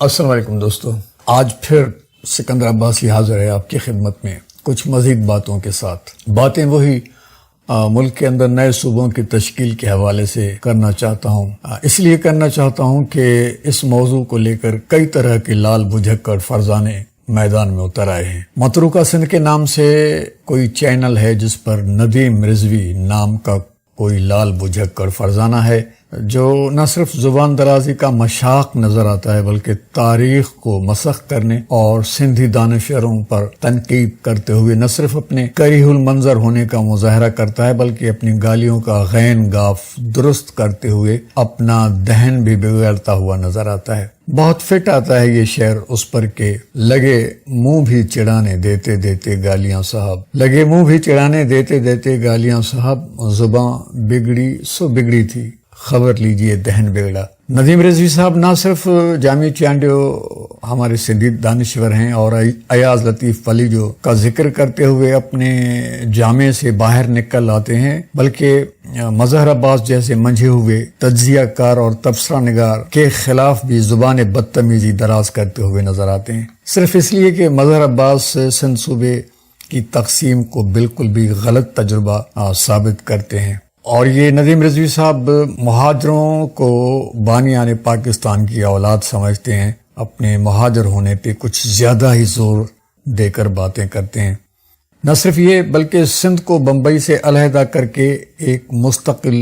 السلام علیکم دوستو، آج پھر سکندر عباسی حاضر ہے آپ کی خدمت میں کچھ مزید باتوں کے ساتھ۔ باتیں وہی ملک کے اندر نئے صوبوں کی تشکیل کے حوالے سے کرنا چاہتا ہوں۔ اس لیے کرنا چاہتا ہوں کہ اس موضوع کو لے کر کئی طرح کے لال بجھکڑ فرزانے میدان میں اتر آئے ہیں۔ متروکہ سندھ کے نام سے کوئی چینل ہے جس پر ندیم رضوی نام کا کوئی لال بجھکڑ فرزانہ ہے جو نہ صرف زبان درازی کا مشاق نظر آتا ہے بلکہ تاریخ کو مسخ کرنے اور سندھی دانشوروں پر تنقید کرتے ہوئے نہ صرف اپنے کریہ المنظر ہونے کا مظاہرہ کرتا ہے بلکہ اپنی گالیوں کا غین گاف درست کرتے ہوئے اپنا دہن بھی بگڑتا ہوا نظر آتا ہے۔ بہت فٹ آتا ہے یہ شعر اس پر کہ لگے منہ بھی چڑھانے دیتے دیتے گالیاں صاحب، لگے منہ بھی چڑھانے دیتے دیتے گالیاں صاحب، زباں بگڑی سو بگڑی تھی، خبر لیجئے دہن بگڑا۔ ندیم رضوی صاحب نہ صرف جامع چانڈیو ہمارے سندھی دانشور ہیں اور ایاز لطیف ولیجو کا ذکر کرتے ہوئے اپنے جامع سے باہر نکل آتے ہیں بلکہ مظہر عباس جیسے منجھے ہوئے تجزیہ کار اور تبصرہ نگار کے خلاف بھی زبان بدتمیزی دراز کرتے ہوئے نظر آتے ہیں، صرف اس لیے کہ مظہر عباس سندھ صوبے کی تقسیم کو بالکل بھی غلط تجربہ ثابت کرتے ہیں۔ اور یہ ندیم رضوی صاحب مہاجروں کو بانیان پاکستان کی اولاد سمجھتے ہیں، اپنے مہاجر ہونے پہ کچھ زیادہ ہی زور دے کر باتیں کرتے ہیں۔ نہ صرف یہ بلکہ سندھ کو بمبئی سے علیحدہ کر کے ایک مستقل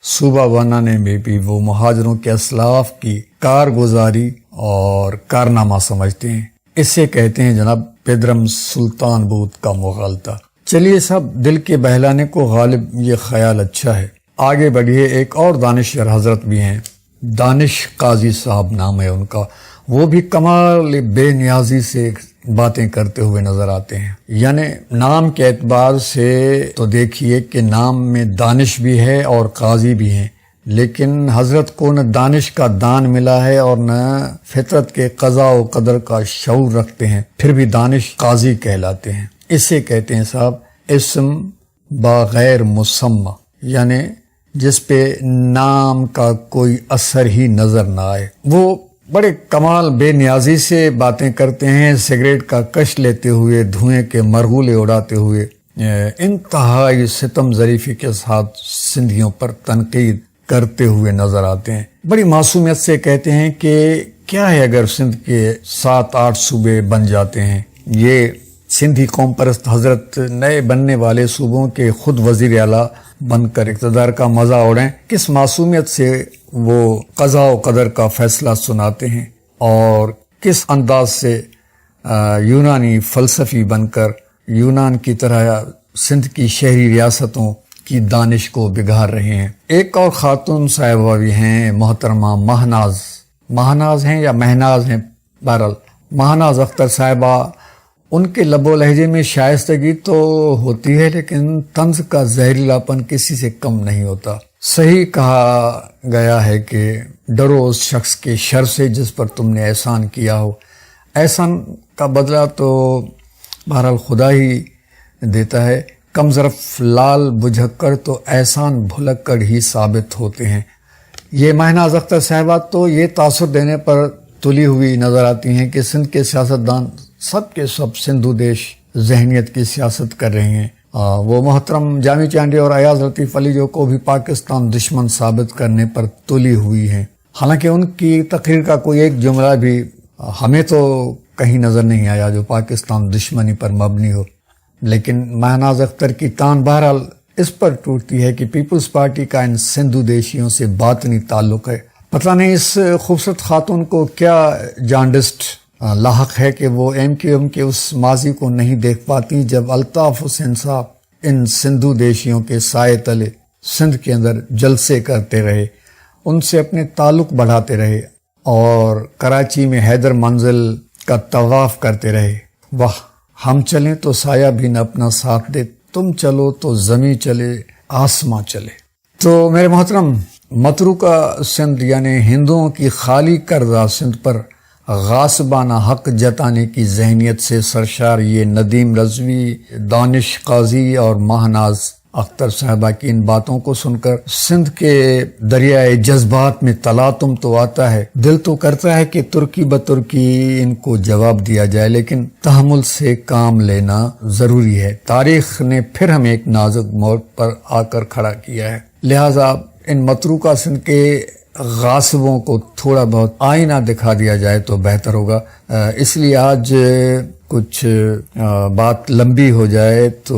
صوبہ بنانے میں بھی وہ مہاجروں کے اسلاف کی کارگزاری اور کارنامہ سمجھتے ہیں۔ اسے کہتے ہیں جناب پیدرم سلطان بود کا مغالطہ۔ چلیے صاحب، دل کے بہلانے کو غالب یہ خیال اچھا ہے، آگے بڑھیے۔ ایک اور دانشور حضرت بھی ہیں، دانش قاضی صاحب نام ہے ان کا، وہ بھی کمال بے نیازی سے باتیں کرتے ہوئے نظر آتے ہیں۔ یعنی نام کے اعتبار سے تو دیکھیے کہ نام میں دانش بھی ہے اور قاضی بھی ہیں، لیکن حضرت کو نہ دانش کا دان ملا ہے اور نہ فطرت کے قضاء و قدر کا شعور رکھتے ہیں، پھر بھی دانش قاضی کہلاتے ہیں۔ اسے کہتے ہیں صاحب اسم بغیر مسمى، یعنی جس پہ نام کا کوئی اثر ہی نظر نہ آئے۔ وہ بڑے کمال بے نیازی سے باتیں کرتے ہیں، سگریٹ کا کش لیتے ہوئے، دھوئیں کے مرغولے اڑاتے ہوئے، انتہائی ستم ظریفی کے ساتھ سندھیوں پر تنقید کرتے ہوئے نظر آتے ہیں۔ بڑی معصومیت سے کہتے ہیں کہ کیا ہے اگر سندھ کے 7-8 صوبے بن جاتے ہیں، یہ سندھی قوم پرست حضرت نئے بننے والے صوبوں کے خود وزیر اعلیٰ بن کر اقتدار کا مزہ اڑیں۔ کس معصومیت سے وہ قضاء و قدر کا فیصلہ سناتے ہیں اور کس انداز سے یونانی فلسفی بن کر یونان کی طرح سندھ کی شہری ریاستوں کی دانش کو بگھار رہے ہیں۔ ایک اور خاتون صاحبہ بھی ہیں، محترمہ مہناز ہیں یا مہناز ہیں، بہرحال مہناز اختر صاحبہ۔ ان کے لب و لہجے میں شائستگی تو ہوتی ہے لیکن طنز کا زہریلاپن کسی سے کم نہیں ہوتا۔ صحیح کہا گیا ہے کہ ڈرو اس شخص کے شر سے جس پر تم نے احسان کیا ہو، احسان کا بدلہ تو بہرحال خدا ہی دیتا ہے۔ کم ظرف لال بجھکڑ تو احسان بھلکڑ ہی ثابت ہوتے ہیں۔ یہ مہناز اختر صاحبہ تو یہ تاثر دینے پر تلی ہوئی نظر آتی ہیں کہ سندھ کے سیاستدان سب کے سب سندھو دیش ذہنیت کی سیاست کر رہے ہیں۔ وہ محترم جامع چانڈی اور ایاز لطیف ولیجو کو بھی پاکستان دشمن ثابت کرنے پر تلی ہوئی ہیں، حالانکہ ان کی تقریر کا کوئی ایک جملہ بھی ہمیں تو کہیں نظر نہیں آیا جو پاکستان دشمنی پر مبنی ہو۔ لیکن مہناز اختر کی تان بہرحال اس پر ٹوٹتی ہے کہ پیپلز پارٹی کا ان سندھو دیشیوں سے باطنی تعلق ہے۔ پتہ نہیں اس خوبصورت خاتون کو کیا جانڈسٹ لاحق ہے کہ وہ ایم کیو ایم کے اس ماضی کو نہیں دیکھ پاتی جب الطاف حسین صاحب ان سندھو دیشیوں کے سائے تلے سندھ کے اندر جلسے کرتے رہے، ان سے اپنے تعلق بڑھاتے رہے اور کراچی میں حیدر منزل کا طواف کرتے رہے۔ واہ، ہم چلیں تو سایہ بھی نہ اپنا ساتھ دے، تم چلو تو زمین چلے آسماں چلے۔ تو میرے محترم، متروکہ سندھ یعنی ہندوؤں کی خالی کردہ سندھ پر غاصبانہ حق جتانے کی ذہنیت سے سرشار یہ ندیم رضوی، دانش قاضی اور مہناز اختر صاحبہ کی ان باتوں کو سن کر سندھ کے دریائے جذبات میں تلاطم تو آتا ہے، دل تو کرتا ہے کہ ترکی بترکی ان کو جواب دیا جائے، لیکن تحمل سے کام لینا ضروری ہے۔ تاریخ نے پھر ہمیں ایک نازک موڑ پر آ کر کھڑا کیا ہے، لہٰذا ان متروکہ سندھ کے غاصبوں کو تھوڑا بہت آئینہ دکھا دیا جائے تو بہتر ہوگا۔ اس لیے آج کچھ بات لمبی ہو جائے تو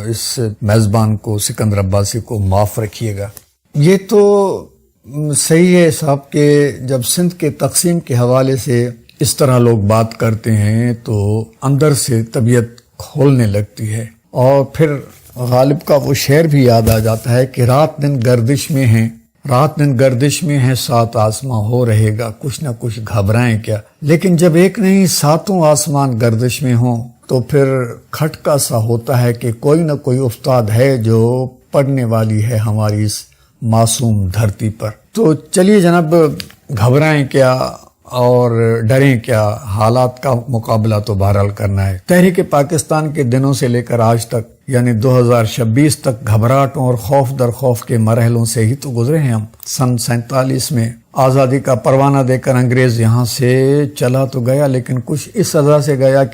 اس میزبان کو سکندر عباسی کو معاف رکھیے گا۔ یہ تو صحیح ہے صاحب کہ جب سندھ کے تقسیم کے حوالے سے اس طرح لوگ بات کرتے ہیں تو اندر سے طبیعت کھولنے لگتی ہے، اور پھر غالب کا وہ شعر بھی یاد آ جاتا ہے کہ رات دن گردش میں ہیں، رات دن گردش میں ہے، سات آسماں ہو رہے گا، کچھ نہ کچھ گھبرائیں کیا۔ لیکن جب ایک نہیں ساتوں آسمان گردش میں ہوں تو پھر کھٹکا سا ہوتا ہے کہ کوئی نہ کوئی استاد ہے جو پڑھنے والی ہے ہماری اس معصوم دھرتی پر۔ تو چلیے جناب، گھبرائیں کیا اور ڈریں کیا، حالات کا مقابلہ تو بہرحال کرنا ہے۔ تحریک پاکستان کے دنوں سے لے کر آج تک یعنی 2026 تک گھبراہٹوں اور خوف در خوف کے مرحلوں سے ہی تو گزرے ہیں ہم۔ سن 47 میں آزادی کا پروانہ دے کر انگریز یہاں سے چلا تو گیا، لیکن کچھ اس سزا سے گیا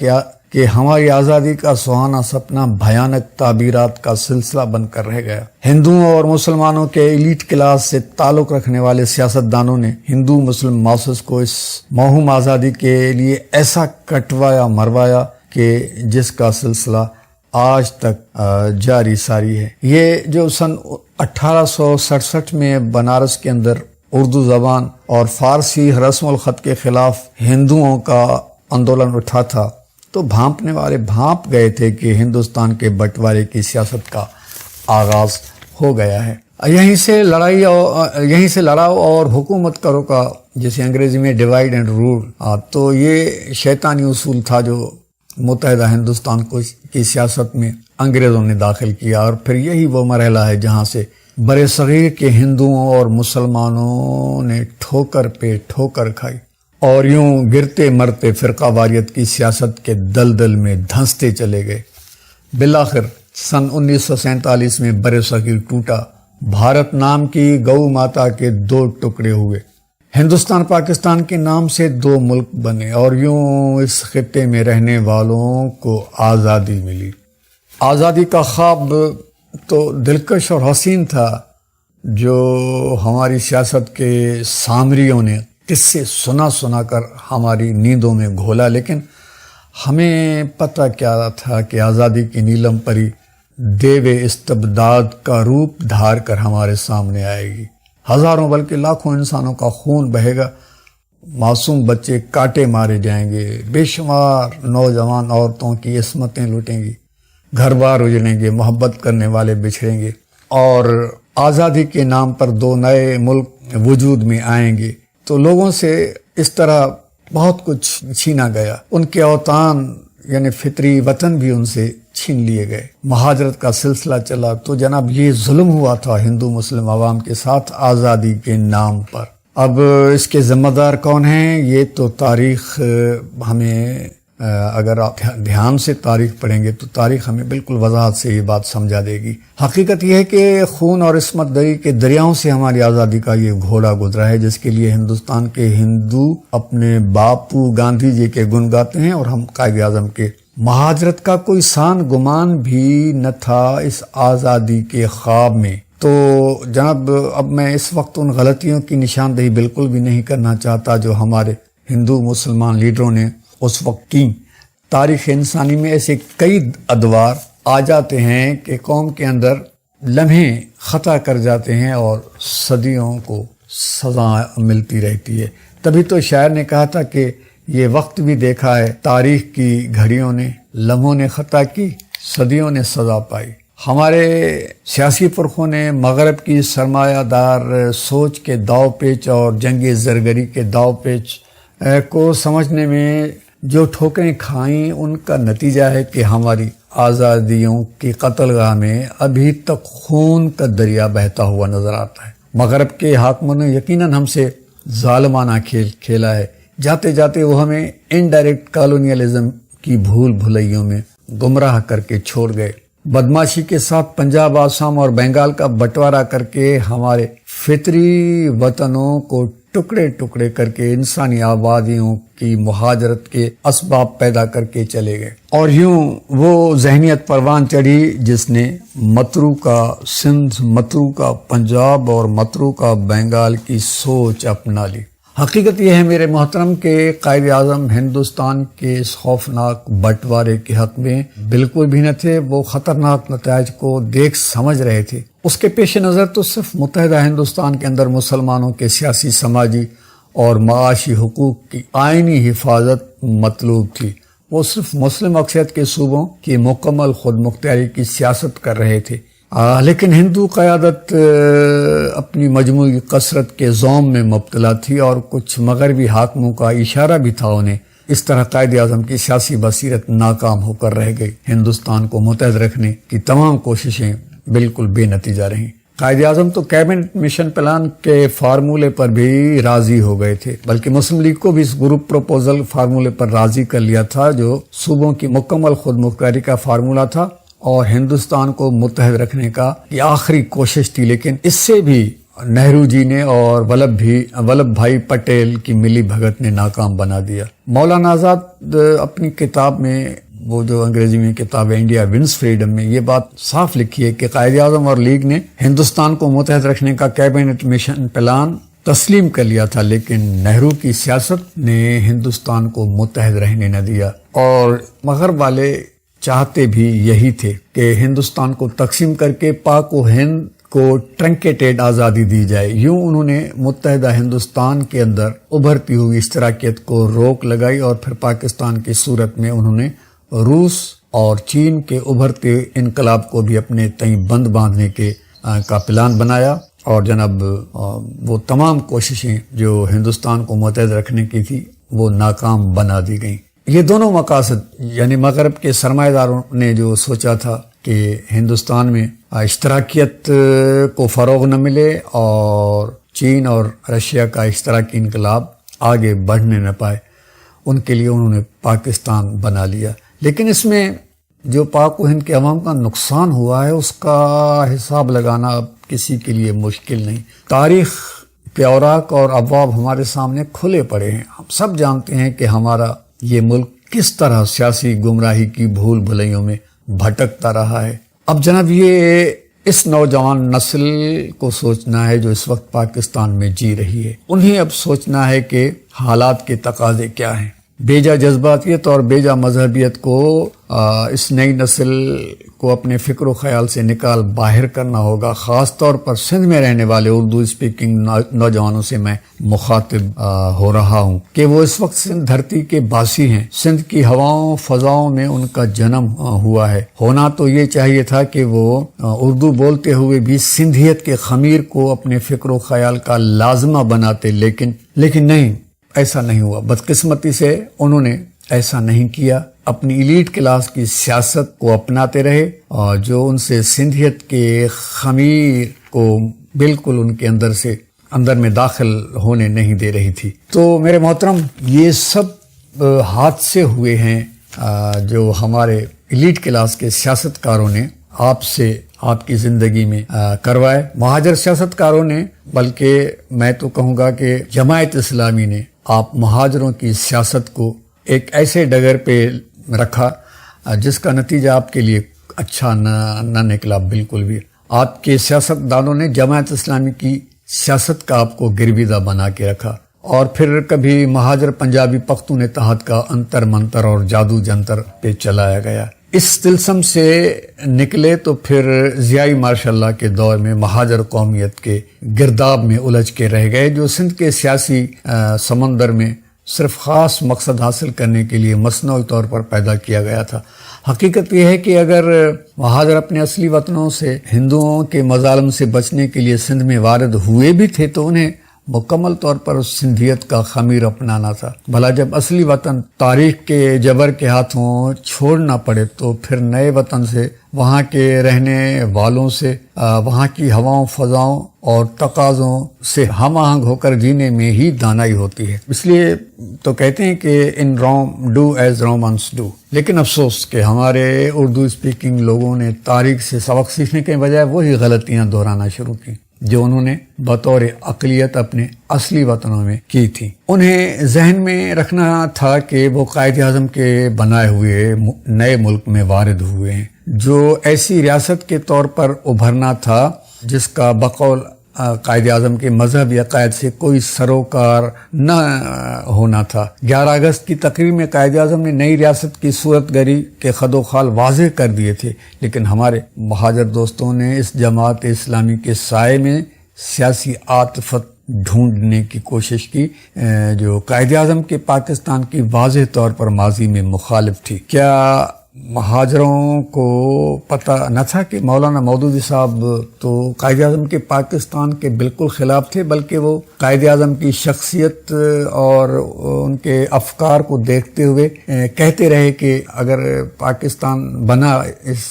کہ ہماری آزادی کا سہانا سپنا بھیانک تعبیرات کا سلسلہ بن کر رہ گیا۔ ہندوؤں اور مسلمانوں کے ایلیٹ کلاس سے تعلق رکھنے والے سیاستدانوں نے ہندو مسلم ماسس کو اس موہوم آزادی کے لیے ایسا کٹوایا مروایا کہ جس کا سلسلہ آج تک جاری ساری ہے۔ یہ جو سن 1867 میں بنارس کے اندر اردو زبان اور فارسی رسم الخط کے خلاف ہندوؤں کا آندولن اٹھا تھا تو بھانپنے والے بھانپ گئے تھے کہ ہندوستان کے بٹوارے کی سیاست کا آغاز ہو گیا ہے۔ یہیں سے لڑاؤ اور حکومت کرو کا، جسے انگریزی میں ڈیوائیڈ اینڈ رول، تو یہ شیطانی اصول تھا جو متحدہ ہندوستان کی سیاست میں انگریزوں نے داخل کیا، اور پھر یہی وہ مرحلہ ہے جہاں سے برے صغیر کے ہندوؤں اور مسلمانوں نے ٹھوکر پہ ٹھوکر کھائی اور یوں گرتے مرتے فرقہ واریت کی سیاست کے دلدل میں دھنستے چلے گئے۔ بالآخر سن 1947 میں برے صغیر ٹوٹا، بھارت نام کی گو ماتا کے 2 ٹکڑے ہوئے، ہندوستان پاکستان کے نام سے 2 ملک بنے، اور یوں اس خطے میں رہنے والوں کو آزادی ملی۔ آزادی کا خواب تو دلکش اور حسین تھا جو ہماری سیاست کے سامریوں نے قصے سنا کر ہماری نیندوں میں گھولا، لیکن ہمیں پتہ کیا تھا کہ آزادی کی نیلم پری دیو استبداد کا روپ دھار کر ہمارے سامنے آئے گی۔ ہزاروں بلکہ لاکھوں انسانوں کا خون بہے گا، معصوم بچے کاٹے مارے جائیں گے، بے شمار نوجوان عورتوں کی عصمتیں لوٹیں گی، گھر بار اجڑیں گے، محبت کرنے والے بچھڑیں گے، اور آزادی کے نام پر 2 نئے ملک وجود میں آئیں گے۔ تو لوگوں سے اس طرح بہت کچھ چھینا گیا، ان کے اوطان یعنی فطری وطن بھی ان سے چھین لیے گئے، مہاجرت کا سلسلہ چلا۔ تو جناب یہ ظلم ہوا تھا ہندو مسلم عوام کے ساتھ آزادی کے نام پر۔ اب اس کے ذمہ دار کون ہیں، یہ تو تاریخ ہمیں، اگر آپ دھیان سے تاریخ پڑھیں گے تو تاریخ ہمیں بالکل وضاحت سے یہ بات سمجھا دے گی۔ حقیقت یہ ہے کہ خون اور عصمت دری کے دریاؤں سے ہماری آزادی کا یہ گھوڑا گزرا ہے، جس کے لیے ہندوستان کے ہندو اپنے باپو گاندھی جی کے گن گاتے ہیں، اور ہم قائد اعظم کے۔ مہاجرت کا کوئی سان گمان بھی نہ تھا اس آزادی کے خواب میں۔ تو جناب اب میں اس وقت ان غلطیوں کی نشاندہی بالکل بھی نہیں کرنا چاہتا جو ہمارے ہندو مسلمان لیڈروں نے اس وقت کی۔ تاریخ انسانی میں ایسے کئی ادوار آ جاتے ہیں کہ قوم کے اندر لمحے خطا کر جاتے ہیں اور صدیوں کو سزا ملتی رہتی ہے۔ تبھی تو شاعر نے کہا تھا کہ یہ وقت بھی دیکھا ہے تاریخ کی گھڑیوں نے، لمحوں نے خطا کی، صدیوں نے سزا پائی۔ ہمارے سیاسی فرقوں نے مغرب کی سرمایہ دار سوچ کے داؤ پیچ اور جنگ زرگری کے داؤ پیچ کو سمجھنے میں جو ٹھوکریں کھائیں، ان کا نتیجہ ہے کہ ہماری آزادیوں کی قتل گاہ میں ابھی تک خون کا دریا بہتا ہوا نظر آتا ہے۔ مغرب کے حاکموں نے یقیناً ہم سے ظالمانہ کھیل کھیلا ہے، جاتے جاتے وہ ہمیں انڈائریکٹ کالونیلزم کی بھول بھلائیوں میں گمراہ کر کے چھوڑ گئے۔ بدماشی کے ساتھ پنجاب، آسام اور بنگال کا بٹوارا کر کے ہمارے فطری وطنوں کو ٹکڑے ٹکڑے کر کے انسانی آبادیوں کی مہاجرت کے اسباب پیدا کر کے چلے گئے، اور یوں وہ ذہنیت پروان چڑھی جس نے متروکہ سندھ، متروکہ پنجاب اور متروکہ بنگال کی سوچ اپنا لی۔ حقیقت یہ ہے میرے محترم کہ قائد اعظم ہندوستان کے اس خوفناک بٹوارے کے حق میں بالکل بھی نہ تھے، وہ خطرناک نتائج کو دیکھ سمجھ رہے تھے۔ اس کے پیش نظر تو صرف متحدہ ہندوستان کے اندر مسلمانوں کے سیاسی، سماجی اور معاشی حقوق کی آئینی حفاظت مطلوب تھی۔ وہ صرف مسلم اکثریت کے صوبوں کی مکمل خود مختاری کی سیاست کر رہے تھے، لیکن ہندو قیادت اپنی مجموعی کثرت کے زوم میں مبتلا تھی، اور کچھ مغربی حاکموں کا اشارہ بھی تھا انہیں۔ اس طرح قائد اعظم کی سیاسی بصیرت ناکام ہو کر رہ گئی۔ ہندوستان کو متحد رکھنے کی تمام کوششیں بالکل بے نتیجہ رہیں۔ قائد اعظم تو کیبنٹ مشن پلان کے فارمولے پر بھی راضی ہو گئے تھے، بلکہ مسلم لیگ کو بھی اس گروپ پروپوزل فارمولے پر راضی کر لیا تھا جو صوبوں کی مکمل خود مختاری کا فارمولہ تھا اور ہندوستان کو متحد رکھنے کا یہ آخری کوشش تھی۔ لیکن اس سے بھی نہرو جی نے اور ولبھ بھائی پٹیل کی ملی بھگت نے ناکام بنا دیا۔ مولانا آزاد اپنی کتاب میں، وہ جو انگریزی میں کتاب ہے انڈیا ونز فریڈم، میں یہ بات صاف لکھی ہے کہ قائد اعظم اور لیگ نے ہندوستان کو متحد رکھنے کا کیبنٹ مشن پلان تسلیم کر لیا تھا، لیکن نہرو کی سیاست نے ہندوستان کو متحد رہنے نہ دیا، اور مغرب والے چاہتے بھی یہی تھے کہ ہندوستان کو تقسیم کر کے پاک و ہند کو ٹرنکیٹڈ آزادی دی جائے۔ یوں انہوں نے متحدہ ہندوستان کے اندر ابھرتی ہوئی اشتراکیت کو روک لگائی، اور پھر پاکستان کی صورت میں انہوں نے روس اور چین کے ابھرتے انقلاب کو بھی اپنے تئیں بند باندھنے کا پلان بنایا، اور جناب وہ تمام کوششیں جو ہندوستان کو متحد رکھنے کی تھی وہ ناکام بنا دی گئیں۔ یہ دونوں مقاصد، یعنی مغرب کے سرمایہ داروں نے جو سوچا تھا کہ ہندوستان میں اشتراکیت کو فروغ نہ ملے اور چین اور رشیا کا اشتراکی انقلاب آگے بڑھنے نہ پائے، ان کے لیے انہوں نے پاکستان بنا لیا۔ لیکن اس میں جو پاک و ہند کے عوام کا نقصان ہوا ہے اس کا حساب لگانا اب کسی کے لیے مشکل نہیں۔ تاریخ کے اوراق اور ابواب ہمارے سامنے کھلے پڑے ہیں۔ ہم سب جانتے ہیں کہ ہمارا یہ ملک کس طرح سیاسی گمراہی کی بھول بھلیوں میں بھٹکتا رہا ہے۔ اب جناب یہ اس نوجوان نسل کو سوچنا ہے جو اس وقت پاکستان میں جی رہی ہے، انہیں اب سوچنا ہے کہ حالات کے تقاضے کیا ہیں۔ بیجا جذباتیت اور بیجا مذہبیت کو اس نئی نسل کو اپنے فکر و خیال سے نکال باہر کرنا ہوگا۔ خاص طور پر سندھ میں رہنے والے اردو اسپیکنگ نوجوانوں سے میں مخاطب ہو رہا ہوں کہ وہ اس وقت سندھ دھرتی کے باسی ہیں۔ سندھ کی ہواؤں فضاؤں میں ان کا جنم ہوا ہے۔ ہونا تو یہ چاہیے تھا کہ وہ اردو بولتے ہوئے بھی سندھیت کے خمیر کو اپنے فکر و خیال کا لازمہ بناتے، لیکن نہیں، ایسا نہیں ہوا۔ بدقسمتی سے انہوں نے ایسا نہیں کیا، اپنی ایلیٹ کلاس کی سیاست کو اپناتے رہے، اور جو ان سے سندھیت کے خمیر کو بالکل ان کے اندر میں داخل ہونے نہیں دے رہی تھی۔ تو میرے محترم، یہ سب حادثے ہوئے ہیں جو ہمارے ایلیٹ کلاس کے سیاستکاروں نے آپ کی زندگی میں کروائے۔ مہاجر سیاستکاروں نے، بلکہ میں تو کہوں گا کہ جماعت اسلامی نے آپ مہاجروں کی سیاست کو ایک ایسے ڈگر پہ رکھا جس کا نتیجہ آپ کے لیے اچھا نہ نکلا بالکل بھی۔ آپ کے سیاستدانوں نے جماعت اسلامی کی سیاست کا آپ کو گرویدہ بنا کے رکھا، اور پھر کبھی مہاجر پنجابی پختون اتحاد کا انتر منتر اور جادو جنتر پہ چلایا گیا۔ اس طلسم سے نکلے تو پھر ضیائی ماشاء اللہ کے دور میں مہاجر قومیت کے گرداب میں الجھ کے رہ گئے، جو سندھ کے سیاسی سمندر میں صرف خاص مقصد حاصل کرنے کے لیے مصنوعی طور پر پیدا کیا گیا تھا۔ حقیقت یہ ہے کہ اگر مہاجر اپنے اصلی وطنوں سے، ہندوؤں کے مظالم سے بچنے کے لیے سندھ میں وارد ہوئے بھی تھے تو انہیں مکمل طور پر اس سندھیت کا خمیر اپنانا تھا۔ بھلا جب اصلی وطن تاریخ کے جبر کے ہاتھوں چھوڑنا پڑے تو پھر نئے وطن سے، وہاں کے رہنے والوں سے، وہاں کی ہواؤں، فضاؤں اور تقاضوں سے ہم آہنگ ہو کر جینے میں ہی دانائی ہوتی ہے۔ اس لیے تو کہتے ہیں کہ ان روم ڈو ایز رومنس ڈو۔ لیکن افسوس کہ ہمارے اردو اسپیکنگ لوگوں نے تاریخ سے سبق سیکھنے کے بجائے وہی غلطیاں دہرانا شروع کی جو انہوں نے بطور اقلیت اپنے اصلی وطنوں میں کی تھی۔ انہیں ذہن میں رکھنا تھا کہ وہ قائد اعظم کے بنائے ہوئے نئے ملک میں وارد ہوئے ہیں، جو ایسی ریاست کے طور پر ابھرنا تھا جس کا بقول قائد اعظم کے مذہبی عقائد سے کوئی سروکار نہ ہونا تھا۔ 11 اگست کی تقریر میں قائد اعظم نے نئی ریاست کی صورت گری کے خد و خال واضح کر دیے تھے، لیکن ہمارے مہاجر دوستوں نے اس جماعت اسلامی کے سائے میں سیاسی عاطفت ڈھونڈنے کی کوشش کی جو قائد اعظم کے پاکستان کی واضح طور پر ماضی میں مخالف تھی۔ کیا مہاجروں کو پتہ نہ تھا کہ مولانا مودودی صاحب تو قائد اعظم کے پاکستان کے بالکل خلاف تھے، بلکہ وہ قائد اعظم کی شخصیت اور ان کے افکار کو دیکھتے ہوئے کہتے رہے کہ اگر پاکستان بنا اس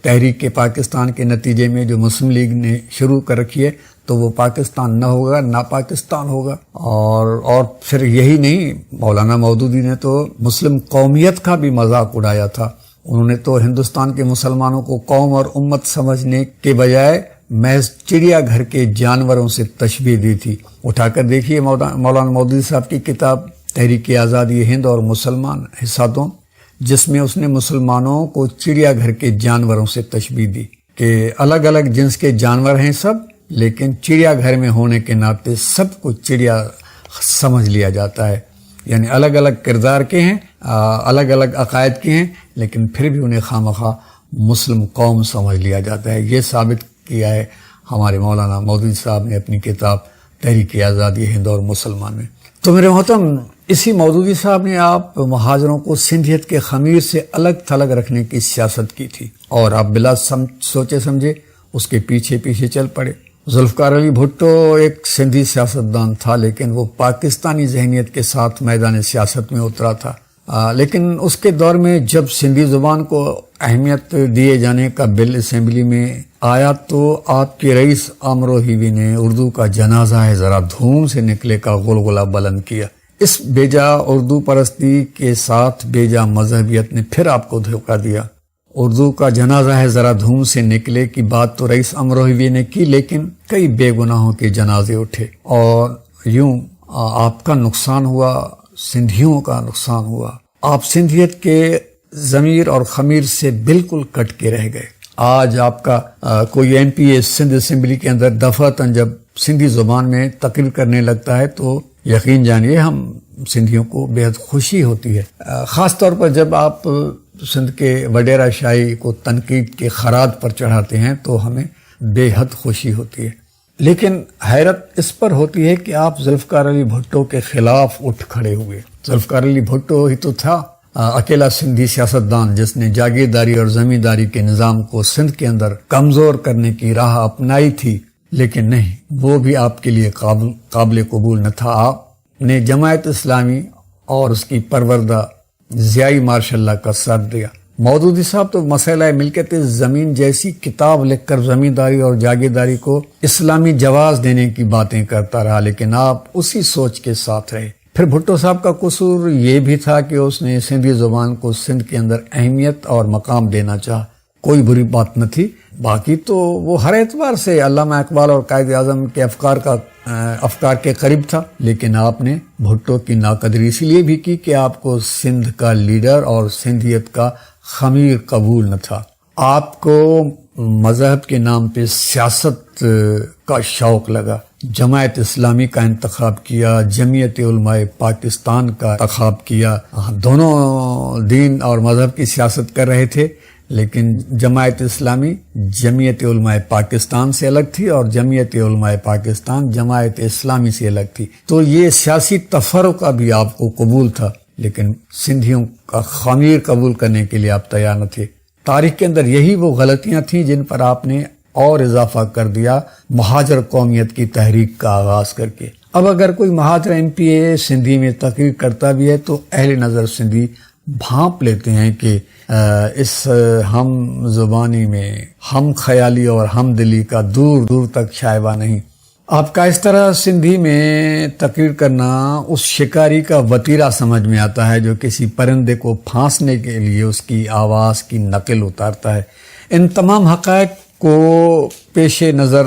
تحریک پاکستان کے نتیجے میں جو مسلم لیگ نے شروع کر رکھی ہے تو وہ پاکستان نہ ہوگا، نہ پاکستان ہوگا۔ اور پھر یہی نہیں، مولانا مودودی نے تو مسلم قومیت کا بھی مذاق اڑایا تھا۔ انہوں نے تو ہندوستان کے مسلمانوں کو قوم اور امت سمجھنے کے بجائے محض چڑیا گھر کے جانوروں سے تشبیہ دی تھی۔ اٹھا کر دیکھیے مولانا مودودی صاحب کی کتاب تحریک آزادی ہند اور مسلمان حصہ دو، جس میں اس نے مسلمانوں کو چڑیا گھر کے جانوروں سے تشبیہ دی کہ الگ الگ جنس کے جانور ہیں سب، لیکن چڑیا گھر میں ہونے کے ناطے سب کو چڑیا سمجھ لیا جاتا ہے، یعنی الگ الگ کردار کے ہیں، الگ الگ عقائد کے ہیں، لیکن پھر بھی انہیں خواہ مسلم قوم سمجھ لیا جاتا ہے۔ یہ ثابت کیا ہے ہمارے مولانا مودودی صاحب نے اپنی کتاب تحریک آزادی ہند اور مسلمان میں۔ تو میرے محترم، اسی مودودی صاحب نے آپ مہاجروں کو سندھیت کے خمیر سے الگ تھلگ رکھنے کی سیاست کی تھی، اور آپ بلا سوچے سمجھے اس کے پیچھے پیچھے چل پڑے۔ ذوالفقار علی بھٹو ایک سندھی سیاستدان تھا، لیکن وہ پاکستانی ذہنیت کے ساتھ میدان سیاست میں اترا تھا، لیکن اس کے دور میں جب سندھی زبان کو اہمیت دیے جانے کا بل اسمبلی میں آیا تو آپ کے رئیس آمرو ہیوی نے اردو کا جنازہ ہے ذرا دھوم سے نکلے کا غلغلہ بلند کیا۔ اس بیجا اردو پرستی کے ساتھ بیجا مذہبیت نے پھر آپ کو دھوکہ دیا۔ اردو کا جنازہ ہے ذرا دھوم سے نکلے کی بات تو رئیس آمرو ہیوی نے کی، لیکن کئی بے گناہوں کے جنازے اٹھے اور یوں آپ کا نقصان ہوا، سندھیوں کا نقصان ہوا۔ آپ سندھیت کے ضمیر اور خمیر سے بالکل کٹ کے رہ گئے۔ آج آپ کا کوئی ایم پی سندھ اسمبلی کے اندر دفعتاً جب سندھی زبان میں تقریر کرنے لگتا ہے تو یقین جانیے ہم سندھیوں کو بے حد خوشی ہوتی ہے، خاص طور پر جب آپ سندھ کے وڈیرہ شاہی کو تنقید کے خراج پر چڑھاتے ہیں تو ہمیں بے حد خوشی ہوتی ہے۔ لیکن حیرت اس پر ہوتی ہے کہ آپ ذوالفقار علی بھٹو کے خلاف اٹھ کھڑے ہوئے۔ ذوالفقار علی بھٹو ہی تو تھا اکیلا سندھی سیاستدان جس نے جاگیرداری اور زمینداری کے نظام کو سندھ کے اندر کمزور کرنے کی راہ اپنائی تھی، لیکن نہیں، وہ بھی آپ کے لیے قابل قبول نہ تھا۔ آپ نے جماعت اسلامی اور اس کی پروردہ ضیائی ماشاء اللہ کا ساتھ دیا۔ مودودی صاحب تو مسئلہ ملکیت زمین جیسی کتاب لکھ کر زمینداری اور جاگیرداری کو اسلامی جواز دینے کی باتیں کرتا رہا، لیکن آپ اسی سوچ کے ساتھ رہے۔ پھر بھٹو صاحب کا قصور یہ بھی تھا کہ اس نے سندھی زبان کو سندھ کے اندر اہمیت اور مقام دینا چاہا، کوئی بری بات نہ تھی۔ باقی تو وہ ہر اعتبار سے علامہ اقبال اور قائد اعظم کے افکار کے قریب تھا، لیکن آپ نے بھٹو کی ناقدری اسی لیے بھی کی کہ آپ کو سندھ کا لیڈر اور سندھیت کا خمیر قبول نہ تھا۔ آپ کو مذہب کے نام پہ سیاست کا شوق لگا، جماعت اسلامی کا انتخاب کیا، جمعیت علماء پاکستان کا انتخاب کیا۔ دونوں دین اور مذہب کی سیاست کر رہے تھے، لیکن جماعت اسلامی جمعیت علماء پاکستان سے الگ تھی اور جمعیت علماء پاکستان جماعت اسلامی سے الگ تھی۔ تو یہ سیاسی تفرقہ بھی آپ کو قبول تھا، لیکن سندھیوں کا خمیر قبول کرنے کے لیے آپ تیار نہ تھے۔ تاریخ کے اندر یہی وہ غلطیاں تھیں جن پر آپ نے اور اضافہ کر دیا مہاجر قومیت کی تحریک کا آغاز کر کے۔ اب اگر کوئی مہاجر MPA سندھی میں تقریر کرتا بھی ہے تو اہل نظر سندھی بھانپ لیتے ہیں کہ اس ہم زبانی میں ہم خیالی اور ہم دلی کا دور دور تک شائبہ نہیں. آپ کا اس طرح سندھی میں تقریر کرنا اس شکاری کا وتیرہ سمجھ میں آتا ہے جو کسی پرندے کو پھانسنے کے لیے اس کی آواز کی نقل اتارتا ہے. ان تمام حقائق کو پیش نظر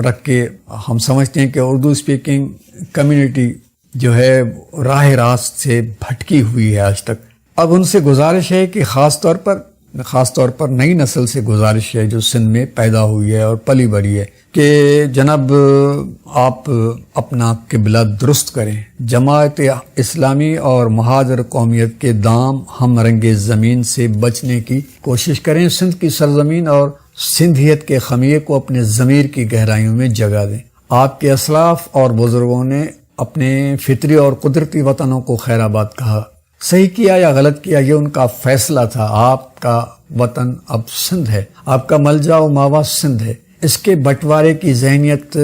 رکھ کے ہم سمجھتے ہیں کہ اردو اسپیکنگ کمیونٹی جو ہے راہ راست سے بھٹکی ہوئی ہے آج تک. اب ان سے گزارش ہے کہ خاص طور پر نئی نسل سے گزارش ہے جو سندھ میں پیدا ہوئی ہے اور پلی بڑھی ہے کہ جناب آپ اپنا قبلہ درست کریں. جماعت اسلامی اور مہاجر قومیت کے دام ہم رنگ زمین سے بچنے کی کوشش کریں. سندھ کی سرزمین اور سندھیت کے خمیے کو اپنے ضمیر کی گہرائیوں میں جگہ دیں. آپ کے اسلاف اور بزرگوں نے اپنے فطری اور قدرتی وطنوں کو خیر آباد کہا. صحیح کیا یا غلط کیا یہ ان کا فیصلہ تھا. آپ کا وطن اب سندھ ہے، آپ کا ملجا و ماوا سندھ ہے. اس کے بٹوارے کی ذہنیت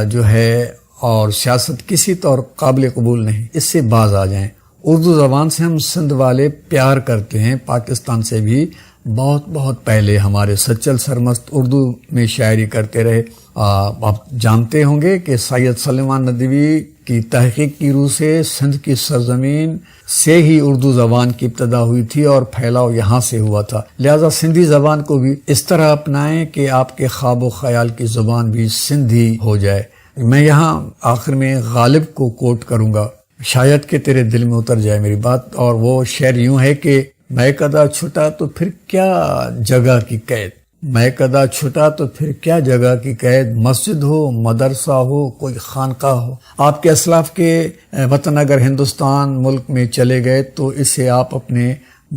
جو ہے اور سیاست کسی طور قابل قبول نہیں. اس سے باز آ جائیں. اردو زبان سے ہم سندھ والے پیار کرتے ہیں. پاکستان سے بھی بہت بہت پہلے ہمارے سچل سرمست اردو میں شاعری کرتے رہے. آپ جانتے ہوں گے کہ سید سلیمان ندوی کی تحقیق کی روح سے سندھ کی سرزمین سے ہی اردو زبان کی ابتدا ہوئی تھی اور پھیلاؤ یہاں سے ہوا تھا. لہذا سندھی زبان کو بھی اس طرح اپنائیں کہ آپ کے خواب و خیال کی زبان بھی سندھی ہو جائے. میں یہاں آخر میں غالب کو کوٹ کروں گا، شاید کہ تیرے دل میں اتر جائے میری بات. اور وہ شعر یوں ہے کہ میں کدا چھٹا تو پھر کیا جگہ کی قید، میں کدا چھٹا تو پھر کیا جگہ کی قید، مسجد ہو مدرسہ ہو کوئی خانقاہ ہو. آپ کے اسلاف کے وطن اگر ہندوستان ملک میں چلے گئے تو اسے آپ اپنے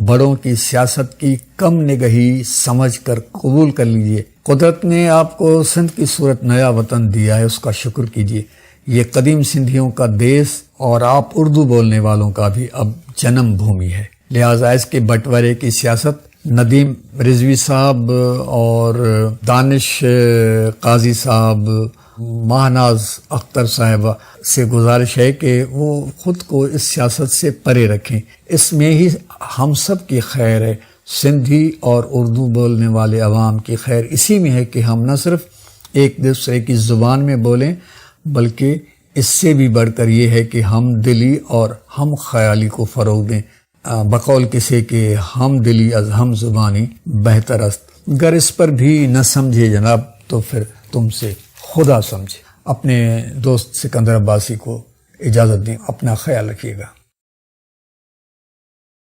بڑوں کی سیاست کی کم نگہی سمجھ کر قبول کر لیجئے. قدرت نے آپ کو سندھ کی صورت نیا وطن دیا ہے، اس کا شکر کیجئے. یہ قدیم سندھیوں کا دیس اور آپ اردو بولنے والوں کا بھی اب جنم بھومی ہے. لہٰذا اس کے بٹوارے کی سیاست ندیم رضوی صاحب اور دانش قاضی صاحب، ماہناز اختر صاحبہ سے گزارش ہے کہ وہ خود کو اس سیاست سے پرے رکھیں. اس میں ہی ہم سب کی خیر ہے. سندھی اور اردو بولنے والے عوام کی خیر اسی میں ہے کہ ہم نہ صرف ایک دوسرے کی زبان میں بولیں بلکہ اس سے بھی بڑھ کر یہ ہے کہ ہم دلی اور ہم خیالی کو فروغ دیں. بقول کسی کہ ہم دلی از ہم زبانی بہتر است. گر اس پر بھی نہ سمجھے جناب تو پھر تم سے خدا سمجھے. اپنے دوست سکندر عباسی کو اجازت دیں. اپنا خیال رکھیے گا.